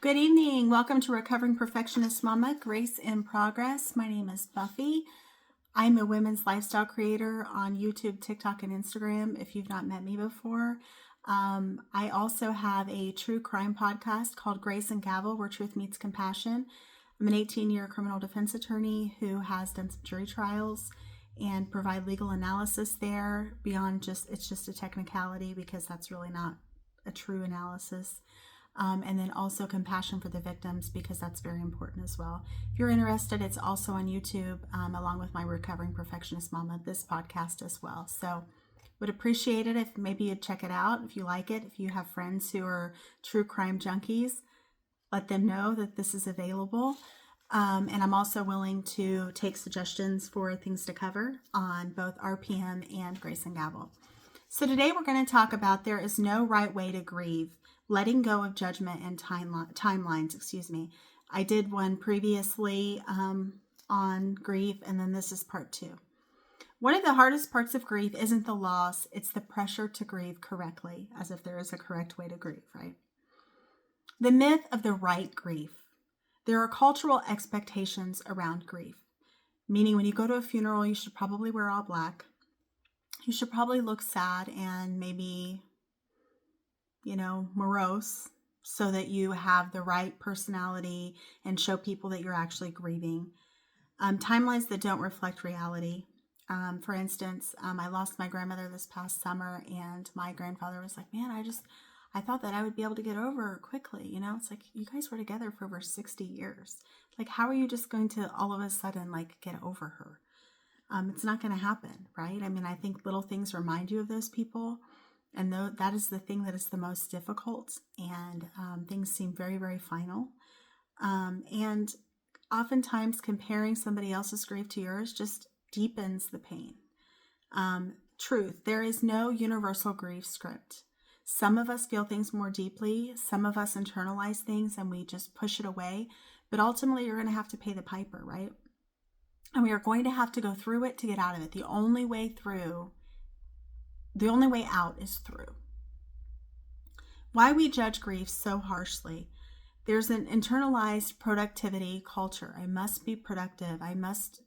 Good evening. Welcome to Recovering Perfectionist Mama, Grace in Progress. My name is Buffy. I'm a women's lifestyle creator on YouTube, TikTok, and Instagram, if you've not met me before. I also have a true crime podcast called Grace and Gavel, where truth meets compassion. I'm an 18-year criminal defense attorney who has done some jury trials and provide legal analysis there beyond it's just a technicality, because that's really not a true analysis. And then also compassion for the victims, because that's very important as well. If you're interested, it's also on YouTube, along with my Recovering Perfectionist Mama, this podcast as well. So would appreciate it if maybe you'd check it out if you like it. If you have friends who are true crime junkies, let them know that this is available. And I'm also willing to take suggestions for things to cover on both RPM and Grace and Gavel. So today we're going to talk about there is no right way to grieve, letting go of judgment and timelines. I did one previously on grief, and then this is part 2. One of the hardest parts of grief isn't the loss, it's the pressure to grieve correctly, as if there is a correct way to grieve, right? The myth of the right grief. There are cultural expectations around grief, meaning when you go to a funeral, you should probably wear all black. You should probably look sad and maybe, morose, so that you have the right personality and show people that you're actually grieving. Timelines that don't reflect reality. For instance, I lost my grandmother this past summer, and my grandfather was like, man, I thought that I would be able to get over her quickly. It's like, you guys were together for over 60 years. Like, how are you just going to all of a sudden, get over her? It's not going to happen, right? I think little things remind you of those people. And that is the thing that is the most difficult. And things seem very, very final. And oftentimes comparing somebody else's grief to yours just deepens the pain. Truth, there is no universal grief script. Some of us feel things more deeply. Some of us internalize things and we just push it away. But ultimately, you're going to have to pay the piper, right? And we are going to have to go through it to get out of it. The only way out is through. Why we judge grief so harshly. There's an internalized productivity culture. I must be productive. I must,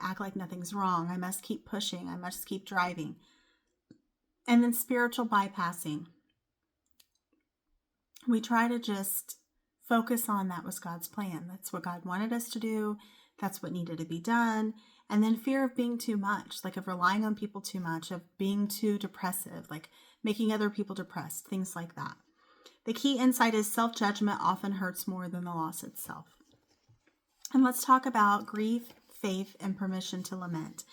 act like nothing's wrong. I must keep pushing. I must keep driving. And then spiritual bypassing. We try to just focus on that was God's plan. That's what God wanted us to do. That's what needed to be done. And then fear of being too much, of relying on people too much, of being too depressive, making other people depressed, things like that. The key insight is self-judgment often hurts more than the loss itself. And let's talk about grief, faith, and permission to lament.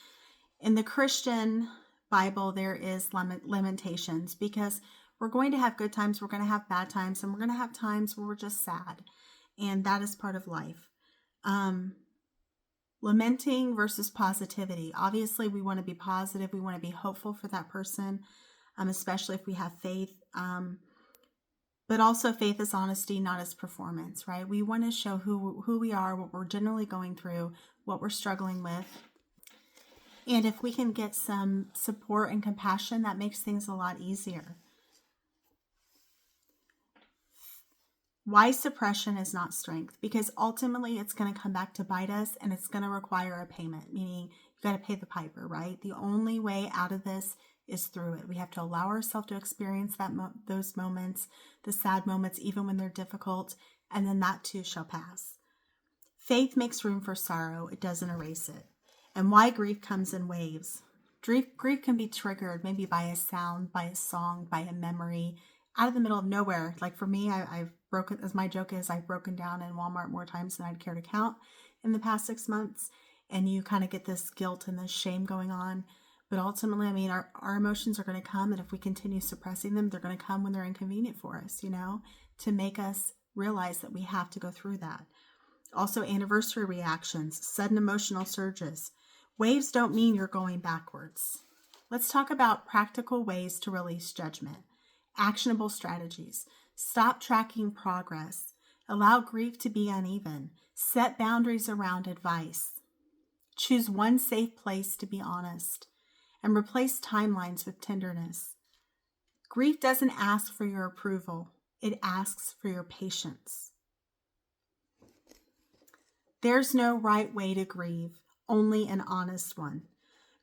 In the Christian Bible, there is lamentations, because we're going to have good times, we're going to have bad times, and we're going to have times where we're just sad. And that is part of life. Lamenting versus positivity. Obviously, we want to be positive. We want to be hopeful for that person, especially if we have faith. But also faith is honesty, not as performance, right? We want to show who we are, what we're generally going through, what we're struggling with. And if we can get some support and compassion, that makes things a lot easier. Why suppression is not strength? Because ultimately it's going to come back to bite us, and it's going to require a payment, meaning you got to pay the piper, right? The only way out of this is through it. We have to allow ourselves to experience those moments, the sad moments, even when they're difficult, and then that too shall pass. Faith makes room for sorrow. It doesn't erase it. And why grief comes in waves. Grief can be triggered maybe by a sound, by a song, by a memory, out of the middle of nowhere. For me, I've broken, as my joke is, I've broken down in Walmart more times than I'd care to count in the past 6 months. And you kind of get this guilt and this shame going on. But ultimately, our emotions are going to come. And if we continue suppressing them, they're going to come when they're inconvenient for us, to make us realize that we have to go through that. Also, anniversary reactions, sudden emotional surges. Waves don't mean you're going backwards. Let's talk about practical ways to release judgment. Actionable strategies. Stop tracking progress. Allow grief to be uneven. Set boundaries around advice. Choose one safe place to be honest. And replace timelines with tenderness. Grief doesn't ask for your approval. It asks for your patience. There's no right way to grieve, only an honest one.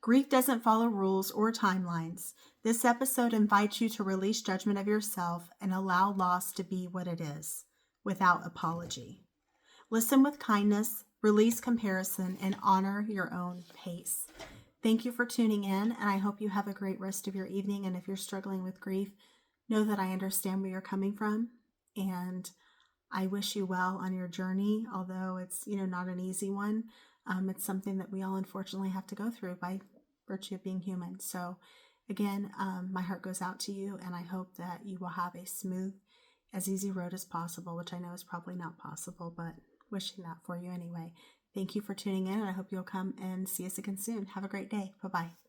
Grief doesn't follow rules or timelines. This episode invites you to release judgment of yourself and allow loss to be what it is, without apology. Listen with kindness, release comparison, and honor your own pace. Thank you for tuning in, and I hope you have a great rest of your evening. And if you're struggling with grief, know that I understand where you're coming from, and I wish you well on your journey, although it's, not an easy one. It's something that we all unfortunately have to go through by virtue of being human. So again, my heart goes out to you, and I hope that you will have a smooth, as easy road as possible, which I know is probably not possible, but wishing that for you anyway. Thank you for tuning in, and I hope you'll come and see us again soon. Have a great day. Bye-bye.